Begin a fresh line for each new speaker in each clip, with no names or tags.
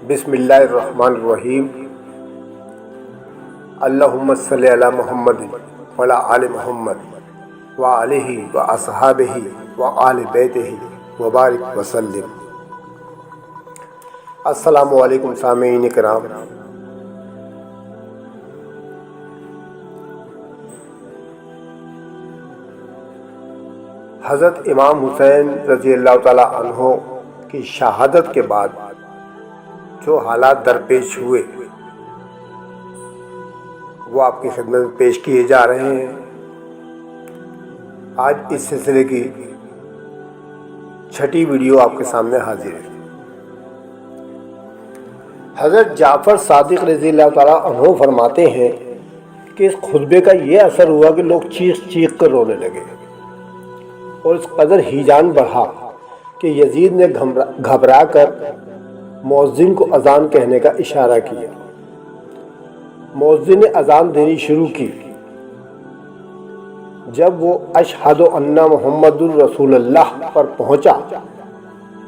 بسم اللہ الرحمن الرحیم۔ اللہم صلی علی محمد وعلی آل محمد وعلیہ واصحابہ وآل بیتہ وبارک وسلم۔ السلام علیکم سامعین کرام، حضرت امام حسین رضی اللہ تعالیٰ عنہ کی شہادت کے بعد جو حالات درپیش ہوئے وہ آپ کی خدمت میں پیش کیے جا رہے ہیں۔ آج اس سلسلے کی چھٹی ویڈیو آپ کے سامنے حاضر ہے۔ حضرت جعفر صادق رضی اللہ تعالیٰ عنہ فرماتے ہیں کہ اس خطبے کا یہ اثر ہوا کہ لوگ چیخ چیخ کر رونے لگے، اور اس قدر ہیجان بڑھا کہ یزید نے گھبرا کر مؤذن کو اذان کہنے کا اشارہ کیا۔ مؤذن نے اذان دینی شروع کی۔ جب وہ اشہد ان محمد الرسول اللہ پر پہنچا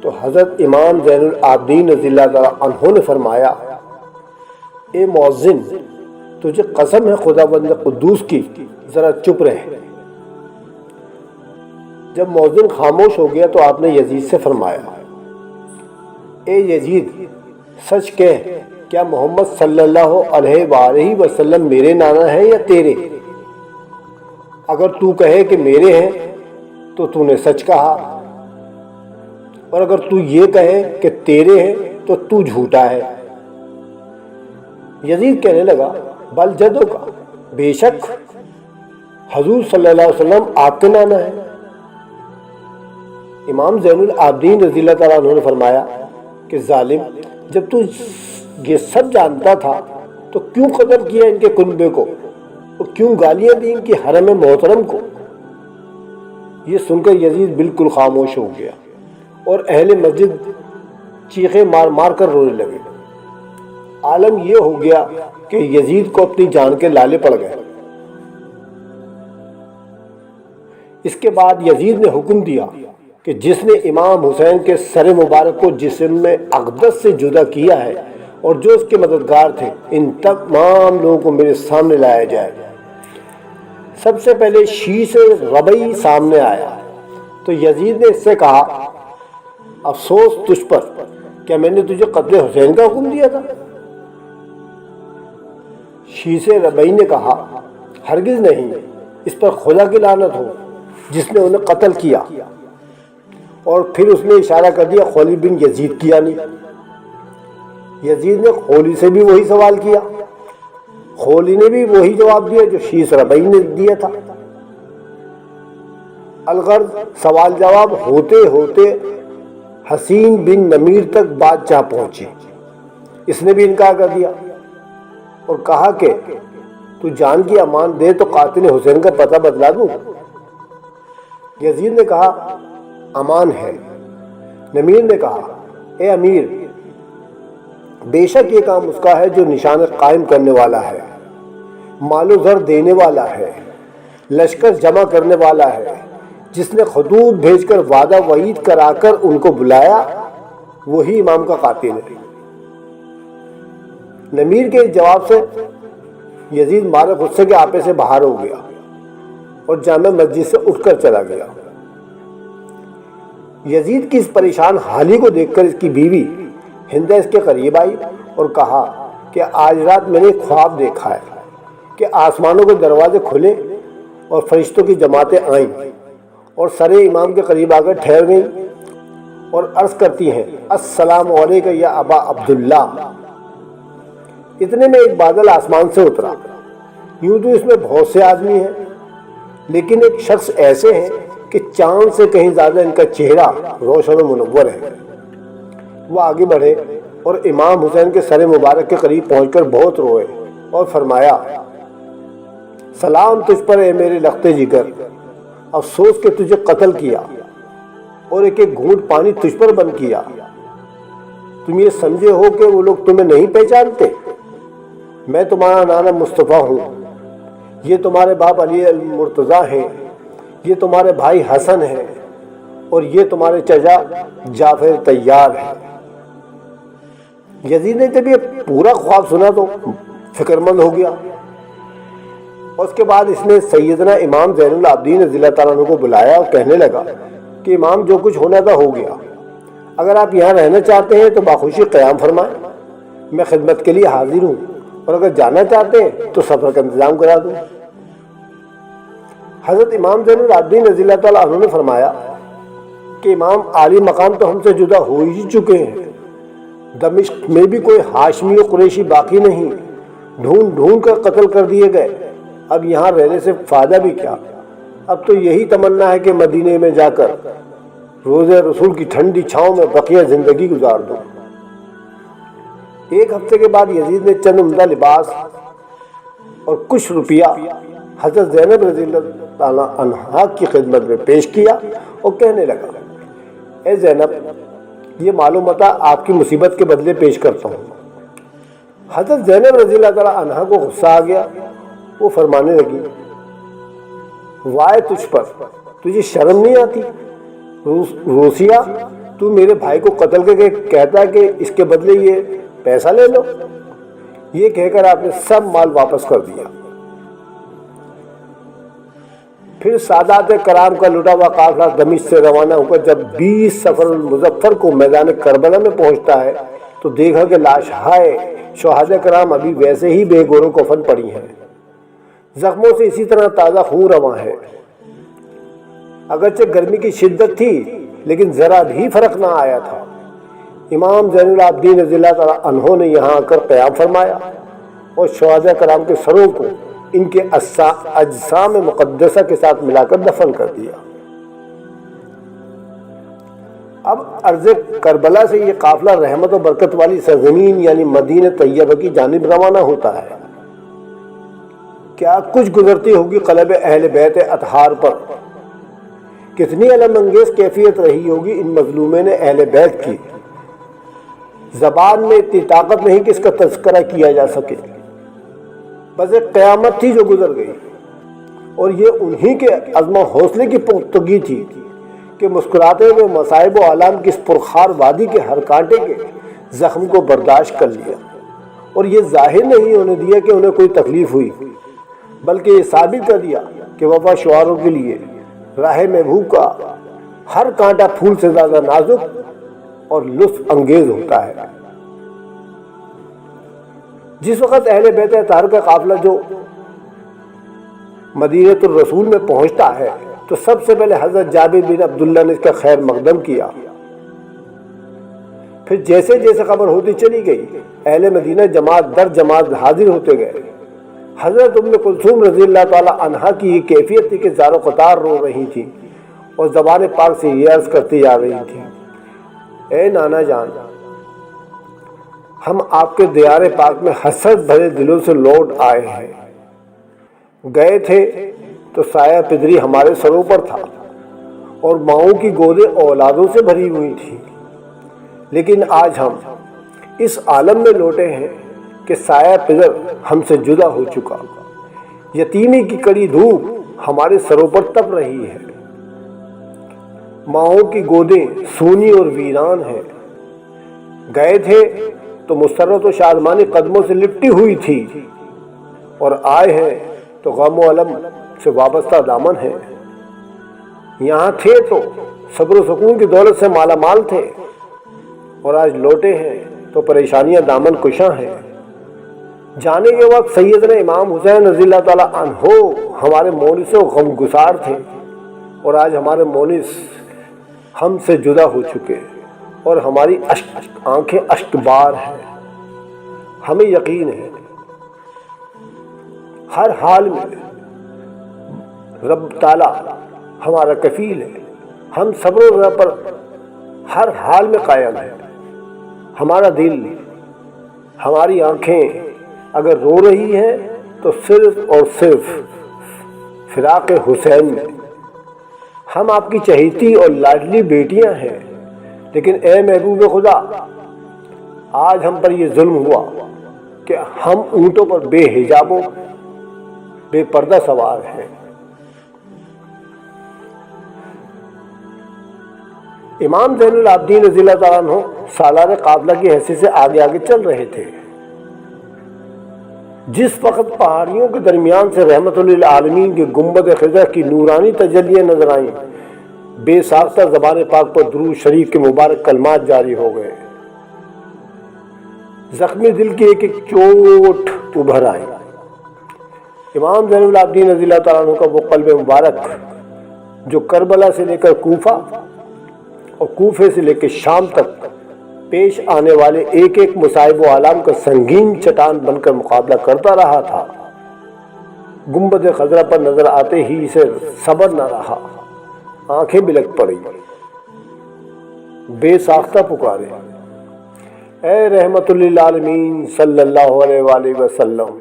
تو حضرت امام زین العابدین رضی اللہ تعالیٰ عنہ نے فرمایا، اے مؤذن، تجھے قسم ہے خدا بند قدوس کی، ذرا چپ رہے۔ جب مؤذن خاموش ہو گیا تو آپ نے یزید سے فرمایا، اے یزید، سچ کہہ، کیا محمد صلی اللہ علیہ وآلہ وسلم میرے نانا ہیں یا تیرے؟ اگر تو کہے کہ میرے ہیں تو تو نے سچ کہا، اور اگر تو یہ کہے کہ تیرے ہیں تو تو جھوٹا ہے۔ یزید کہنے لگا، بل جدو کا، بے شک حضور صلی اللہ علیہ وسلم آپ کے نانا ہیں۔ امام زین العابدین رضی اللہ تعالیٰ عنہ نے فرمایا کہ ظالم، جب تو یہ سب جانتا تھا تو کیوں قتل کیا ان کے کنبے کو، اور کیوں گالیاں دی ان کی حرم محترم کو؟ یہ سن کر یزید بالکل خاموش ہو گیا، اور اہل مسجد چیخیں مار مار کر رونے لگے۔ عالم یہ ہو گیا کہ یزید کو اپنی جان کے لالے پڑ گئے۔ اس کے بعد یزید نے حکم دیا کہ جس نے امام حسین کے سر مبارک کو جسم میں اقدس سے جدا کیا ہے اور جو اس کے مددگار تھے، ان تمام لوگوں کو میرے سامنے لایا جائے۔ سب سے پہلے شیش ربعی سامنے آیا تو یزید نے اس سے کہا، افسوس تجھ پر، کیا میں نے تجھے قتل حسین کا حکم دیا تھا؟ شیش ربعی نے کہا، ہرگز نہیں، اس پر خدا کی لعنت ہو جس نے انہیں قتل کیا۔ اور پھر اس نے اشارہ کر دیا خولی بن یزید کی یعنی۔ یزید نے خولی سے بھی وہی سوال کیا، خولی نے بھی وہی جواب دیا جو شیش ربعی نے دیا تھا۔ الغرض سوال جواب ہوتے ہوتے حسین بن نمیر تک بات جا پہنچی۔ اس نے بھی انکار کر دیا اور کہا کہ تو جان کی امان دے تو قاتل حسین کا پتہ بتلا دوں۔ یزید نے کہا، امان ہے۔ نمیر نے کہا، اے امیر، بے شک یہ کام اس کا ہے جو نشان قائم کرنے والا ہے، مال و زر دینے والا ہے، لشکر جمع کرنے والا ہے، جس نے خطوط بھیج کر وعدہ وعید کرا کر ان کو بلایا، وہی امام کا قاتل ہے۔ نمیر کے اس جواب سے یزید مارے غصے کے آپے سے باہر ہو گیا اور جامع مسجد سے اٹھ کر چلا گیا۔ یزید کی اس پریشان حالی کو دیکھ کر اس کی بیوی ہندہ اس کے قریب آئی اور کہا کہ آج رات میں نے ایک خواب دیکھا ہے کہ آسمانوں کے دروازے کھلے اور فرشتوں کی جماعتیں آئیں اور سر امام کے قریب آ کر ٹھہر گئیں اور عرض کرتی ہیں، السلام علیکم یا ابا عبداللہ۔ اتنے میں ایک بادل آسمان سے اترا۔ یوں تو اس میں بہت سے آدمی ہیں، لیکن ایک شخص ایسے ہیں کہ چاند سے کہیں زیادہ ان کا چہرہ روشن و منور ہے۔ وہ آگے بڑھے اور امام حسین کے سر مبارک کے قریب پہنچ کر بہت روئے اور فرمایا، سلام تجھ پر اے میرے لخت جگر، افسوس کہ تجھے قتل کیا اور ایک ایک گھونٹ پانی تجھ پر بند کیا۔ تم یہ سمجھے ہو کہ وہ لوگ تمہیں نہیں پہچانتے؟ میں تمہارا نانا مصطفیٰ ہوں، یہ تمہارے باپ علی المرتضیٰ ہیں، یہ تمہارے بھائی حسن ہیں، اور یہ تمہارے چچا جعفر طیار ہے۔ یزید نے جب یہ پورا خواب سنا تو فکر مند ہو گیا. اس کے بعد اس نے سیدنا امام زین العابدین رضی اللہ تعالیٰ عنہ کو بلایا اور کہنے لگا کہ امام جو کچھ ہونا تھا ہو گیا. اگر آپ یہاں رہنا چاہتے ہیں تو باخوشی قیام فرمائیں، میں خدمت کے لیے حاضر ہوں، اور اگر جانا چاہتے ہیں تو سفر کا انتظام کرا دوں. حضرت امام زین العابدین رضی اللہ تعالیٰ عنہ نے فرمایا کہ امام عالی مقام تو ہم سے جدا ہو ہی چکے ہیں. دمشق میں بھی کوئی ہاشمی و قریشی باقی نہیں، ڈھونڈ ڈھونڈ کر قتل کر دیے گئے. اب یہاں رہنے سے فائدہ بھی کیا؟ اب تو یہی تمنا ہے کہ مدینے میں جا کر روضہ رسول کی ٹھنڈی چھاؤں میں بقیہ زندگی گزار دوں. ایک ہفتے کے بعد یزید نے چند عمدہ لباس اور کچھ روپیہ حضرت زینب رضی اللہ تعالیٰ عنہا کی خدمت میں پیش کیا اور کہنے لگا، اے زینب، یہ مال و متاع آپ کی مصیبت کے بدلے پیش کرتا ہوں. حضرت زینب رضی اللہ تعالیٰ عنہا کو غصہ آ گیا. وہ فرمانے لگی، وائے تجھ پر، تجھے شرم نہیں آتی؟ روسیہ، تو میرے بھائی کو قتل کر کے کہتا ہے کہ اس کے بدلے یہ پیسہ لے لو. یہ کہہ کر آپ نے سب مال واپس کر دیا. پھر سادات کرام کا لٹا ہوا قافلہ دمشق سے روانہ ہو کر جب 20 صفر المظفر کو میدان کربلا میں پہنچتا ہے تو دیکھا کہ لاشیں شہداء کرام ابھی ویسے ہی بے گور و کفن پڑی ہیں، زخموں سے اسی طرح تازہ خون رواں ہے. اگرچہ گرمی کی شدت تھی لیکن ذرا بھی فرق نہ آیا تھا. امام زین العابدین رضی اللہ تعالیٰ عنہ نے یہاں آ کر قیام فرمایا اور شہداء کرام کے سروں کو ان کے اجسام مقدسہ کے ساتھ ملا کر دفن کر دیا. اب ارض کربلا سے یہ قافلہ رحمت و برکت والی سرزمین یعنی مدینہ طیبہ کی جانب روانہ ہوتا ہے. کیا کچھ گزرتی ہوگی قلب اہل بیت اطہار پر، کتنی علم انگیز کیفیت رہی ہوگی ان مظلومین اہل بیت کی. زبان میں اتنی طاقت نہیں کہ اس کا تذکرہ کیا جا سکے. بس ایک قیامت تھی جو گزر گئی، اور یہ انہی کے عزم و حوصلے کی پختگی تھی کہ مسکراتے ہوئے مصائب و آلام کی اس پرخار وادی کے ہر کانٹے کے زخم کو برداشت کر لیا، اور یہ ظاہر نہیں ہونے دیا کہ انہیں کوئی تکلیف ہوئی، بلکہ یہ ثابت کر دیا کہ وفا شعاروں کے لیے راہ محبوب کا ہر کانٹا پھول سے زیادہ نازک اور لطف انگیز ہوتا ہے. جس وقت اہل بیت اطہار کا قافلہ جو مدینۃ الرسول میں پہنچتا ہے تو سب سے پہلے حضرت جابر بن عبداللہ نے اس کا خیر مقدم کیا. پھر جیسے جیسے خبر ہوتی چلی گئی اہل مدینہ جماعت در جماعت حاضر ہوتے گئے. حضرت ام کلثوم رضی اللہ تعالی عنہا کی یہ کیفیت تھی کہ زار و قطار رو رہی تھی اور زبان پاک سے یہ عرض کرتی جا رہی تھی، اے نانا جان، ہم آپ کے دیار پاک میں حسرت بھرے دلوں سے لوٹ آئے ہیں. گئے تھے تو سایہ پدری ہمارے سروں پر تھا اور ماؤں کی گودیں اولادوں سے بھری ہوئی تھی، لیکن آج ہم اس عالم میں لوٹے ہیں کہ سایہ پدر ہم سے جدا ہو چکا. یتیمی کی کڑی دھوپ ہمارے سروں پر تپ رہی ہے، ماؤں کی گودیں سونی اور ویران ہیں. گئے تھے تو مسرت و شادمانی قدموں سے لپٹی ہوئی تھی، اور آئے ہیں تو غم و علم سے وابستہ دامن ہیں. یہاں تھے تو صبر و سکون کی دولت سے مالا مال تھے، اور آج لوٹے ہیں تو پریشانیاں دامن کشاں ہیں. جانے کے وقت سیدنا امام حسین رضی اللہ تعالی عنہ ہمارے مونس و غم گسار تھے، اور آج ہمارے مونس ہم سے جدا ہو چکے اور ہماری آنکھیں اشک بار ہیں. ہمیں یقین ہے ہر حال میں رب تعالی ہمارا کفیل ہے. ہم صبر و رضا پر ہر حال میں قائم ہیں. ہمارا دل، ہماری آنکھیں اگر رو رہی ہیں تو صرف اور صرف فراق حسین میں. ہم آپ کی چہیتی اور لاڈلی بیٹیاں ہیں، لیکن اے محبوب خدا، آج ہم پر یہ ظلم ہوا کہ ہم اونٹوں پر بے حجاب و بے پردہ سوار ہیں. امام زین العابدین رضی اللہ تعالیٰ عنہ سالار قافلہ کی حیثیت سے آگے آگے چل رہے تھے۔ جس وقت پہاڑیوں کے درمیان سے رحمت للعالمین کے گنبد خضرا کی نورانی تجلیاں نظر آئیں، بے ساختہ زبان پاک پر درود شریف کے مبارک کلمات جاری ہو گئے۔ زخمی دل کی ایک ایک چوٹ ابھر آئی۔ امام زین العابدین رضی اللہ تعالیٰ عنہ کا وہ قلب مبارک جو کربلا سے لے کر کوفہ اور کوفے سے لے کے شام تک پیش آنے والے ایک ایک مصائب و آلام کا سنگین چٹان بن کر مقابلہ کرتا رہا تھا، گنبد خضرا پر نظر آتے ہی اسے صبر نہ رہا، آنکھیں بلک پڑی، بے ساختہ پکارے، اے رحمت للعالمین صلی اللہ علیہ وآلہ وسلم،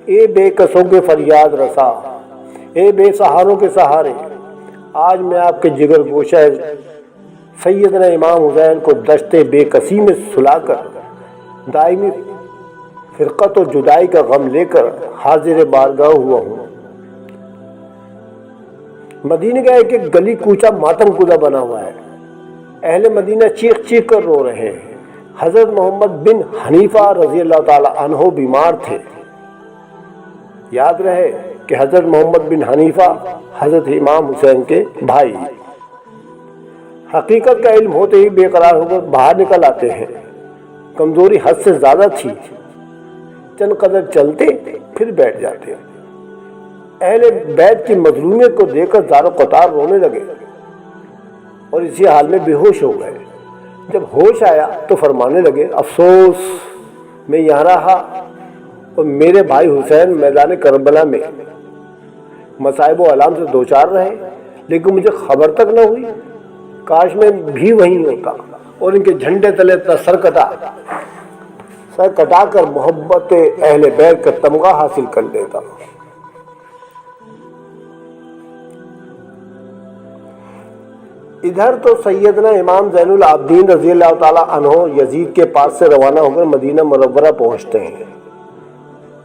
اے بے کسوں کے فریاد رسا، اے بے سہاروں کے سہارے، آج میں آپ کے جگر گوشہ سیدنا امام حسین کو دشت بے کسی میں سلا کر دائمی فرقت و جدائی کا غم لے کر حاضر بارگاہ ہوا ہوں۔ مدینہ کا ایک ایک گلی کوچہ ماتم کدہ بنا ہوا ہے، اہل مدینہ چیخ چیخ کر رو رہے ہیں۔ حضرت محمد بن حنیفہ رضی اللہ تعالی عنہ بیمار تھے۔ یاد رہے کہ حضرت محمد بن حنیفہ حضرت امام حسین کے بھائی، حقیقت کا علم ہوتے ہی بے قرار ہو کر باہر نکل آتے ہیں۔ کمزوری حد سے زیادہ تھی، چند قدر چلتے پھر بیٹھ جاتے۔ اہل بیت کی مظلومیت کو دیکھ کر زار و قطار رونے لگے اور اسی حال میں بے ہوش ہو گئے۔ جب ہوش آیا تو فرمانے لگے، افسوس میں یہاں رہا اور میرے بھائی حسین میدان کربلا میں مصائب و آلام سے دوچار رہے، لیکن مجھے خبر تک نہ ہوئی۔ کاش میں بھی وہیں ہوتا اور ان کے جھنڈے تلے اپنا سر کٹا کر محبت اہل بیت کا تمغہ حاصل کر لیتا۔ ادھر تو سیدنا امام زین العابدین رضی اللہ تعالی عنہ یزید کے پاس سے روانہ ہو کر مدینہ منورہ پہنچتے ہیں۔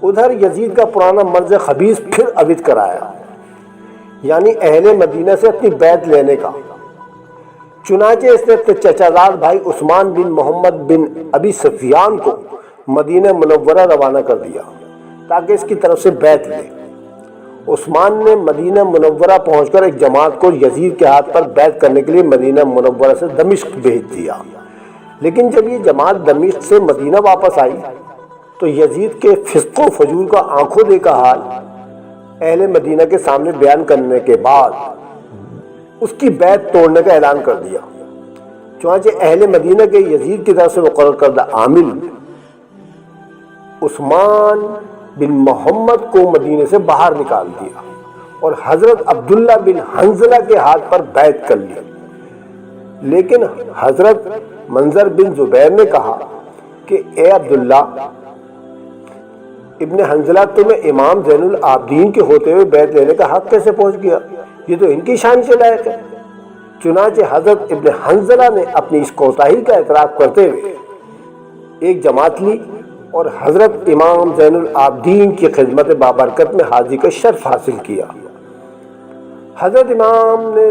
ادھر یزید کا پرانا مرض خبیث پھر عوید کرایا، یعنی اہل مدینہ سے اپنی بیعت لینے کا۔ چنانچہ اس نے اپنے چچا زاد بھائی عثمان بن محمد بن ابی سفیان کو مدینہ منورہ روانہ کر دیا تاکہ اس کی طرف سے بیعت لے۔ عثمان نے مدینہ منورہ پہنچ کر ایک جماعت کو یزید کے ہاتھ پر بیعت کرنے کے لیے مدینہ منورہ سے دمشق بھیج دیا، لیکن جب یہ جماعت دمشق سے مدینہ واپس آئی تو یزید کے فسق و فجور کا آنکھوں دیکھا حال اہل مدینہ کے سامنے بیان کرنے کے بعد اس کی بیعت توڑنے کا اعلان کر دیا۔ چنانچہ اہل مدینہ کے یزید کی طرف سے مقرر کردہ عامل عثمان بن محمد کو مدینے سے باہر نکال دیا اور حضرت عبداللہ بن حنظلہ کے ہاتھ پر بیعت کر لی، لیکن حضرت منظر بن زبیر نے کہا کہ اے عبداللہ ابن حنظلہ، تمہیں امام زین العابدین کے ہوتے ہوئے بیعت لینے کا حق کیسے پہنچ گیا؟ یہ تو ان کی شان سے لائق ہے۔ چنانچہ حضرت ابن حنظلہ نے اپنی اس کوتاہی کا اعتراف کرتے ہوئے ایک جماعت لی اور حضرت امام زین العابدین کی خدمت بابرکت میں حاضری کا شرف حاصل کیا۔ حضرت امام نے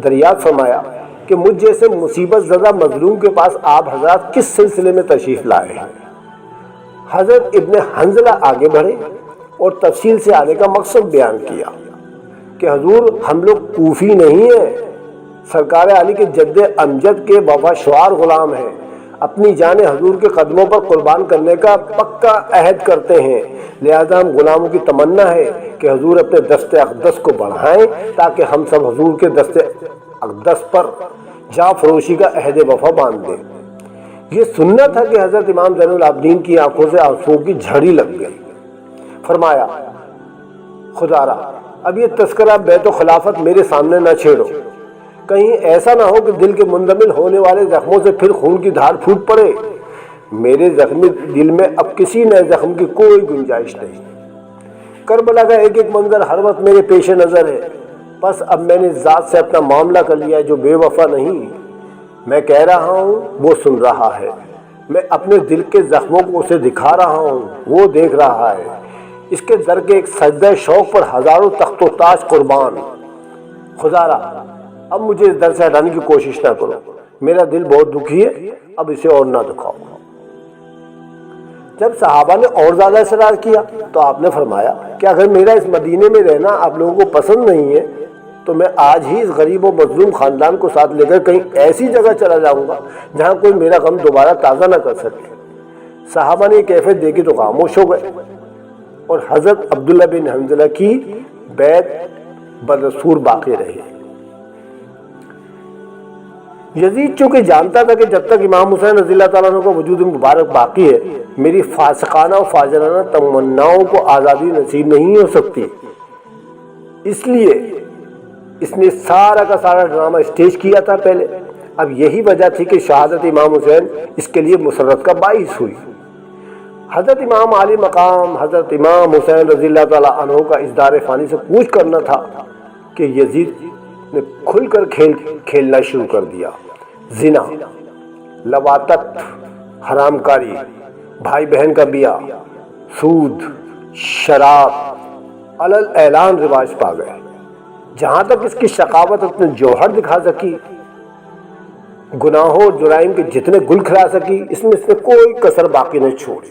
دریافت فرمایا کہ مجھ جیسے مصیبت زدہ مظلوم کے پاس آپ حضرات کس سلسلے میں تشریف لائے ہیں؟ حضرت ابن حنظلہ آگے بڑھے اور تفصیل سے آنے کا مقصد بیان کیا کہ حضور ہم لوگ کوفی نہیں ہیں، سرکار علی کے جد امجد کے وفاشوار غلام ہیں، اپنی جان حضور کے قدموں پر قربان کرنے کا پکا عہد کرتے ہیں، لہذا ہم غلاموں کی تمنا ہے کہ حضور اپنے دست اقدس کو بڑھائیں تاکہ ہم سب حضور کے دست اقدس پر جاں فروشی کا عہد وفا باندھ دیں۔ یہ سننا تھا کہ حضرت امام زین العابدین کی آنکھوں سے آنسوؤں کی جھڑی لگ گئی۔ فرمایا، خدا را اب یہ تذکرہ بیت و خلافت میرے سامنے نہ چھیڑو، کہیں ایسا نہ ہو کہ دل کے مندمل ہونے والے زخموں سے پھر خون کی دھار پھوٹ پڑے۔ میرے زخمی دل میں اب کسی نئے زخم کی کوئی گنجائش نہیں۔ کربلا کا ایک ایک منظر ہر وقت میرے پیش نظر ہے، بس اب میں نے ذات سے اپنا معاملہ کر لیا جو بے وفا نہیں۔ میں کہہ رہا ہوں وہ سن رہا ہے، میں اپنے دل کے زخموں کو اسے دکھا رہا ہوں وہ دیکھ رہا ہے۔ اس کے در کے ایک سجدہ شوق پر ہزاروں تخت و تاج قربان۔ خدا را اب مجھے اس در سے ہٹانے کی کوشش نہ کرو، میرا دل بہت دکھی ہے، اب اسے اور نہ دکھاؤ۔ جب صحابہ نے اور زیادہ اصرار کیا تو آپ نے فرمایا کہ اگر میرا اس مدینے میں رہنا آپ لوگوں کو پسند نہیں ہے تو میں آج ہی اس غریب و مظلوم خاندان کو ساتھ لے کر کہیں ایسی جگہ چلا جاؤں گا جہاں کوئی میرا غم دوبارہ تازہ نہ کر سکے۔ صحابہ نے یہ کیفیت دیکھی تو خاموش ہو گئے اور حضرت عبداللہ بن حنظلہ کی بیعت بدستور باقی رہی۔ یزید چونکہ جانتا تھا کہ جب تک امام حسین رضی اللہ تعالیٰ عنہ کا وجود مبارک باقی ہے میری فاسقانہ و فاجرانہ تمناؤں کو آزادی نصیب نہیں ہو سکتی، اس لیے اس نے سارا کا سارا ڈرامہ اسٹیج کیا تھا پہلے۔ اب یہی وجہ تھی کہ شہادت امام حسین اس کے لیے مسرت کا باعث ہوئی۔ حضرت امام عالی مقام حضرت امام حسین رضی اللہ تعالیٰ عنہ کا اس دار فانی سے پوچھ کرنا تھا کہ یزید نے کھل کر کھیلنا شروع کر دیا۔ زنا، لواطت، حرام کاری، بھائی بہن کا بیاہ، سود، شراب علل اعلان رواج پا گئے۔ جہاں تک اس کی شقاوت اپنے جوہر دکھا سکی، گناہوں اور جرائم کے جتنے گل کھلا سکی، اس میں کوئی کسر باقی نہیں چھوڑی۔